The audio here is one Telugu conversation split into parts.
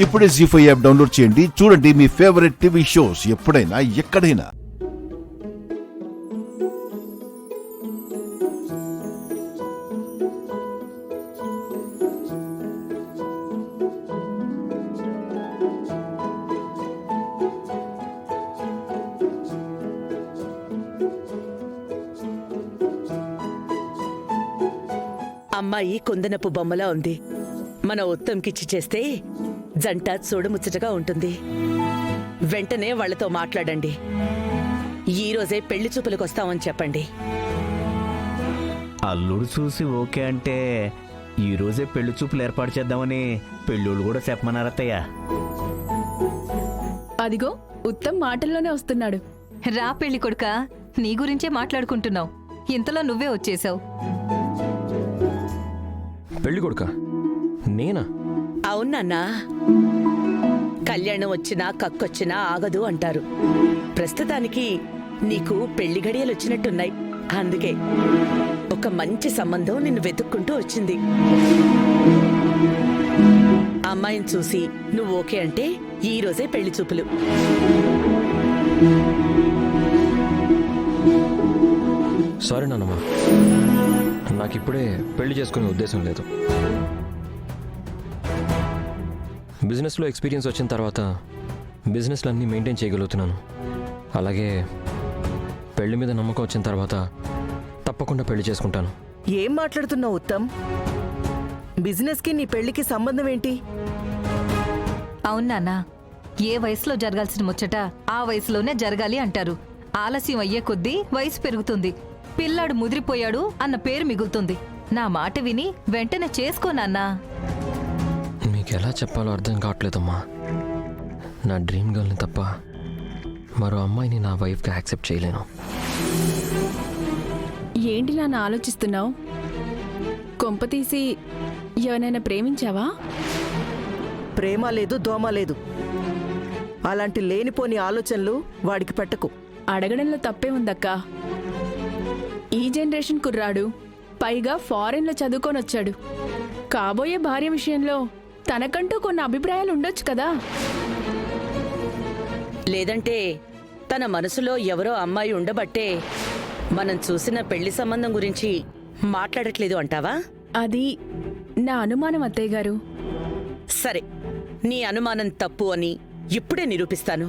ఇప్పుడే జీ5 యాప్ డౌన్లోడ్ చేయండి. చూడండి మీ ఫేవరెట్ టీవీ షోస్ ఎప్పుడైనా ఎక్కడైనా. అమ్మాయి కుందనపు బొమ్మలా ఉంది. మన ఉత్తంకిచ్చి చేస్తే జంట చూడముచ్చటగా ఉంటుంది. వెంటనే వాళ్లతో మాట్లాడండి. ఈ రోజే పెళ్లి చూపులకొస్తామని చెప్పండి. అల్లుడు చూసి ఓకే అంటే ఈ రోజే పెళ్లి చూపులు ఏర్పాటు చేద్దామని పెళ్ళోళ్ళు కూడా చెప్పమన్నారత్తయ్య. అదిగో ఉత్తమ్ మాటల్లోనే వస్తున్నాడు. రా పెళ్లి కొడుకా, నీ గురించే మాట్లాడుకుంటున్నావు. ఇంతలో నువ్వే వచ్చేసావు. పెళ్లి కొడుకా? నేనా? అవునన్నా, కళ్యాణం వచ్చినా కక్కొచ్చినా ఆగదు అంటారు. ప్రస్తుతానికి నీకు పెళ్లి గడియలొచ్చినట్టున్నాయి. అందుకే ఒక మంచి సంబంధం నిన్ను వెతుక్కుంటూ వచ్చింది. అమ్మాయిని చూసి నువ్వు ఓకే అంటే ఈ రోజే పెళ్లి చూపులు. సారీ నాన్నమ్మ, నాకిప్పుడే పెళ్లి చేసుకునే ఉద్దేశం లేదు. బిజినెస్లో ఎక్స్పీరియన్స్ వచ్చిన తర్వాత బిజినెస్లన్నీ మెయింటైన్ చేయగలుగుతున్నాను. అలాగే పెళ్లి మీద నమ్మకం వచ్చిన తర్వాత తప్పకుండా పెళ్లి చేసుకుంటాను. ఏం మాట్లాడుతున్నావు ఉత్తమ్? బిజినెస్కి నీ పెళ్లికి సంబంధం ఏంటి? అవునాన్నా, ఏ వయసులో జరగాల్సిన ముచ్చట ఆ వయసులోనే జరగాలి అంటారు. ఆలస్యం అయ్యే కొద్దీ వయసు పెరుగుతుంది. పిల్లాడు ముదిరిపోయాడు అన్న పేరు మిగులుతుంది. నా మాట విని వెంటనే చేసుకోనన్నా. మీకు ఎలా చెప్పాలో అర్థం కావట్లేదమ్మా. నా డ్రీమ్ గర్ల్ని తప్ప మరో అమ్మాయిని నా వైఫ్గా యాక్సెప్ట్ చేయలేను. ఏంటి నాన్న ఆలోచిస్తున్నావు? కొంపతీసి ఎవరైనా ప్రేమించావా? ప్రేమ లేదు, దోమ లేదు. అలాంటి లేనిపోని ఆలోచనలు వాడికి పెట్టకు. అడగడంలో తప్పే ఉందక్కా. ఈ జనరేషన్ కుర్రాడు, పైగా ఫారెన్లో చదువుకొనొచ్చాడు. కాబోయే భార్య విషయంలో తనకంటూ కొన్ని అభిప్రాయాలు ఉండొచ్చు కదా. లేదంటే తన మనసులో ఎవరో అమ్మాయి ఉండబట్టే మనం చూసిన పెళ్లి సంబంధం గురించి మాట్లాడట్లేదు అంటావా? అది నా అనుమానం అత్తయ్య గారు. సరే, నీ అనుమానం తప్పు అని ఇప్పుడే నిరూపిస్తాను.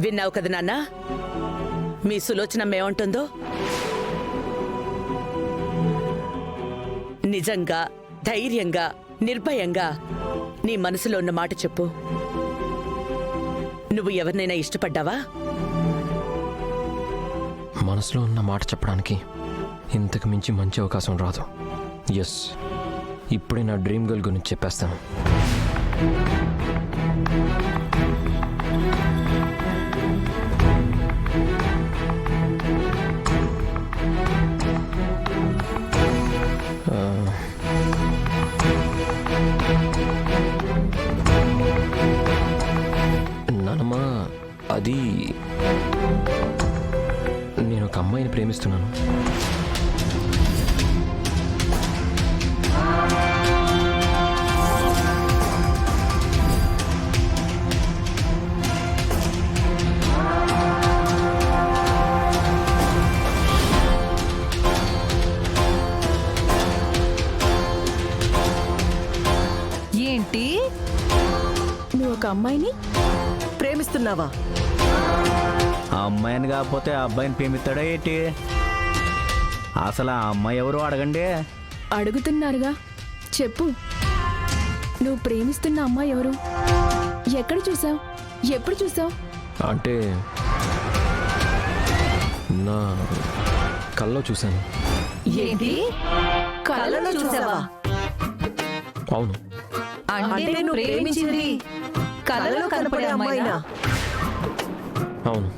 విన్నావు కదా నాన్నా, మీ సులోచనమ్మేమంటుందో? నిజంగా, ధైర్యంగా, నిర్భయంగా నీ మనసులో ఉన్న మాట చెప్పు. నువ్వు ఎవరినైనా ఇష్టపడ్డావా? మనసులో ఉన్న మాట చెప్పడానికి ఇంతకు మించి మంచి అవకాశం రాదు. ఎస్, ఇప్పుడే నా డ్రీమ్ గర్ల్ గురించి చెప్పేస్తాను. నానమ్మ, అది నేను ఒక అమ్మాయిని ప్రేమిస్తున్నాను. ఏంటి? నువ్వు ఒక అమ్మాయిని ప్రేమిస్తున్నావా? ఆ అమ్మాయిని కాకపోతే ఆ అబ్బాయిని ప్రేమిస్తాడా ఏంటి? అసలు ఆ అమ్మాయి ఎవరు అడగండి. అడుగుతున్నారుగా, చెప్పు. నువ్వు ప్రేమిస్తున్న అమ్మాయి ఎవరు? ఎక్కడ చూసావు? ఎప్పుడు చూసావు? అంటే నా కల్లో చూశాను. ఏంటి? కళ్ళలో చూసావా? అవును. అంటే నువ్వు ప్రేమించింది కళ్ళలో కనపడే అమ్మాయినా? అవును.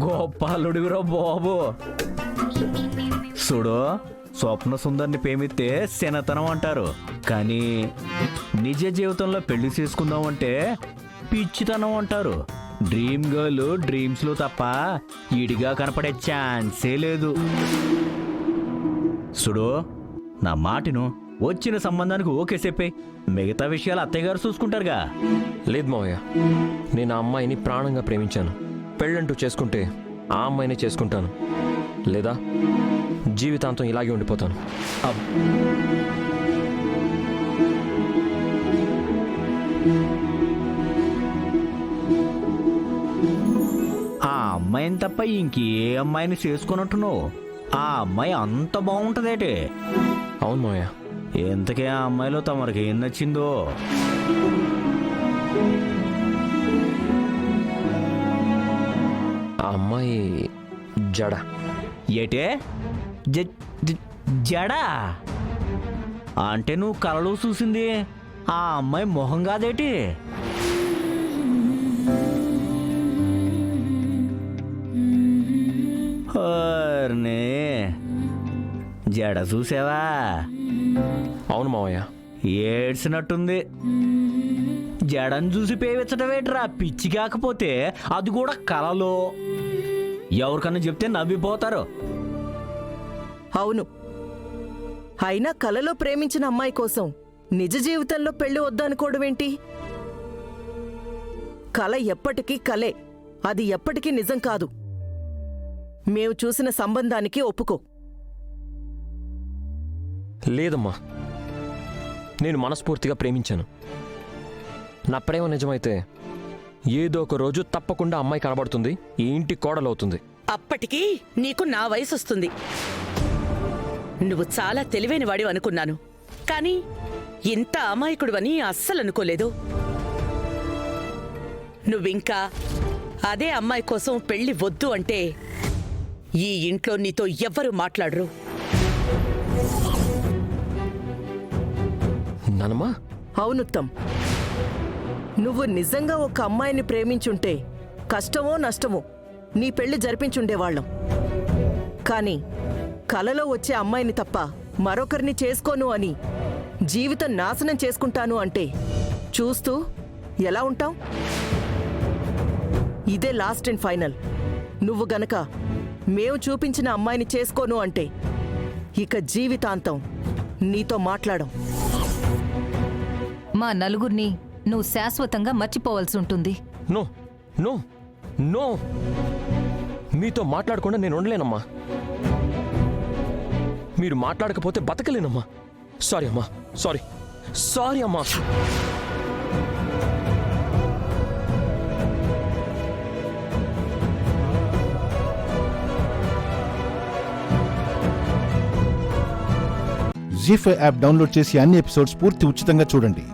గోపాలుడివిరా బాబు. చూడు, స్వప్న సుందర్ని ప్రేమిస్తే శనతనం అంటారు, కానీ నిజ జీవితంలో పెళ్లి చేసుకుందాం అంటే పిచ్చితనం అంటారు. డ్రీమ్ గర్ల్ డ్రీమ్స్లో తప్ప ఈడిగా కనపడే ఛాన్సే లేదు. సుడు, నా మాటను, వచ్చిన సంబంధానికి ఓకే చెప్పే, మిగతా విషయాలు అత్తయ్య గారు చూసుకుంటారుగా. లేదు మావయ్య, నేను ఆ అమ్మాయిని ప్రాణంగా ప్రేమించాను. పెళ్ళంటూ చేసుకుంటే ఆ అమ్మాయినే చేసుకుంటాను, లేదా జీవితాంతం ఇలాగే ఉండిపోతాను. ఆ అమ్మాయిని తప్ప ఇంకే అమ్మాయిని చేసుకున్నట్టున్నావు. ఆ అమ్మాయి అంత బాగుంటదేటి? అవును మావయ్య. ఎంతకే ఆ అమ్మాయిలో తమరికి ఏం నచ్చిందో? ఆ అమ్మాయి జడ. ఏటే జడా? అంటే నువ్వు కలలో చూసింది ఆ అమ్మాయి మొహం కాదేటి? ఓర్నే, జడ చూసావా? అవును మావయ్య. ఏడ్చినట్టుంది. జడను చూసి పేవించటమేట్రా పిచ్చి, కాకపోతే అది కూడా కలలో. ఎవరికన్నా చెప్తే నవ్విపోతారు. అవును, అయినా కలలో ప్రేమించిన అమ్మాయి కోసం నిజ జీవితంలో పెళ్లి వద్దనుకోవడమేంటి? కల ఎప్పటికీ కలే, అది ఎప్పటికీ నిజం కాదు. మేము చూసిన సంబంధానికి ఒప్పుకో. లేదమ్మా, నేను మనస్ఫూర్తిగా ప్రేమించాను. నా ప్రేమ నిజమైతే ఏదో ఒక రోజు తప్పకుండా అమ్మాయి కనబడుతుంది, ఈ ఇంటి కోడలవుతుంది. అప్పటికి నీకు నా వయసు వస్తుంది. నువ్వు చాలా తెలివైన వాడివి అనుకున్నాను, కానీ ఇంత అమాయకుడివని అస్సలు అనుకోలేదు. నువ్వింకా అదే అమ్మాయి కోసం పెళ్లి వద్దు అంటే ఈ ఇంట్లో నీతో ఎవ్వరూ మాట్లాడరు. నానమ్మా. అవునుత్తమ్, నువ్వు నిజంగా ఒక అమ్మాయిని ప్రేమించుంటే కష్టమో నష్టమో నీ పెళ్లి జరిపించుండేవాళ్లం. కాని కలలో వచ్చే అమ్మాయిని తప్ప మరొకరిని చేసుకోను అని జీవితం నాశనం చేసుకుంటాను అంటే చూస్తూ ఎలా ఉంటాం? ఇదే లాస్ట్ అండ్ ఫైనల్. నువ్వు గనక మేము చూపించిన అమ్మాయిని చేసుకోను అంటే ఇక జీవితాంతం నీతో మాట్లాడం. మా నలుగురిని నువ్వు శాశ్వతంగా మర్చిపోవాల్సి ఉంటుంది. నో నో నో, మీతో మాట్లాడకుండా నేను ఉండలేనమ్మా. మీరు మాట్లాడకపోతే బతకలేనమ్మా. సారీ అమ్మా, సారీ సారీ అమ్మా. జీ5 యాప్ డౌన్లోడ్ చేసి అన్ని ఎపిసోడ్స్ పూర్తి ఉచితంగా చూడండి.